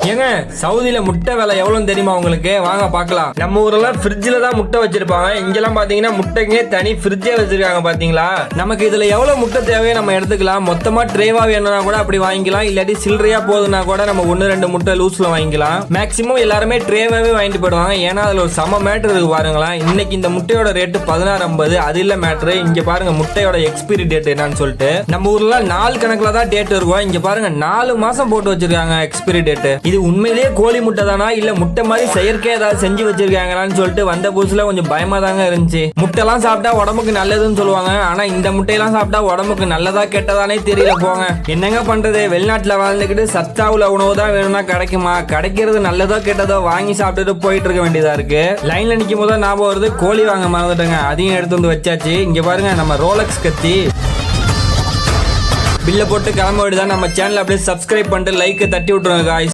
ஏங்க சவுதியில முட்டை விலை எவ்வளவு தெரியுமா உங்களுக்கு? வாங்க பாக்கலாம். நம்ம ஊர்ல ஃப்ரிட்ஜ்ல தான் முட்டை வச்சிருப்பாங்க. இங்கெல்லாம் பாத்தீங்கன்னா முட்டைக்கே தனி ஃப்ரிட்ஜே வச்சிருக்காங்க பாத்தீங்களா. நமக்கு இதுல எவ்வளவு முட்டை தேவையோ நம்ம எடுத்துக்கலாம். மொத்தமா ட்ரேவா வேணும்னா கூட அப்படி வாங்கிக்கலாம். இல்லாட்டி சில்லறையா போதுன்னா கூட நம்ம 1-2 முட்டை லூஸ்ல வாங்கிக்கலாம். மேக்சிமம் எல்லாருமே ட்ரேவாவே வாங்கிட்டு போயிடுவாங்க. ஏன்னா அதுல ஒரு சம மேட்டர் இருக்கு பாருங்களா. இன்னைக்கு இந்த முட்டையோட ரேட்டு 16.50. அது இல்ல மேட்ரு. இங்க பாருங்க முட்டையோட எக்ஸ்பிரி டேட் என்னன்னு சொல்லிட்டு. நம்ம ஊர்ல நாள் கணக்குல தான் டேட் இருக்கும். இங்க பாருங்க 4 மாசம் போட்டு வச்சிருக்காங்க எக்ஸ்பிரி டேட். இது உண்மையிலேயே கோழி முட்டை தானா இல்ல முட்டை மாதிரி செயற்கை ஏதாவது செஞ்சு வச்சிருக்காங்களான்னு சொல்லிட்டு வந்த புதுசுல கொஞ்சம் பயமா தாங்க இருந்துச்சு. முட்டை எல்லாம் சாப்பிட்டா உடம்புக்கு நல்லதுன்னு சொல்லுவாங்க. ஆனா இந்த முட்டையெல்லாம் சாப்பிட்டா உடம்புக்கு நல்லதா கெட்டதானே தெரியல போங்க. என்னங்க பண்றது, வெளிநாட்டுல வாழ்ந்துக்கிட்டு சத்தாவுல உணவு தான் வேணும்னா கிடைக்குமா? கிடைக்கிறது நல்லதோ கெட்டதோ வாங்கி சாப்பிட்டுட்டு போயிட்டு இருக்க வேண்டியதா இருக்கு. லைன்ல நிக்கும் போது ஞாபகம் வருது, கோழி வாங்க மறந்துட்டேங்க. அதையும் எடுத்து வந்து வச்சாச்சு. இங்க பாருங்க நம்ம ரோலக்ஸ் கத்தி. பில்ல போட்டு கிளம்ப வேண்டியதான். நம்ம சேனல் அப்படியே சப்ஸ்கிரைப் பண்ணிட்டு லைக் தட்டி விட்டுருங்க guys.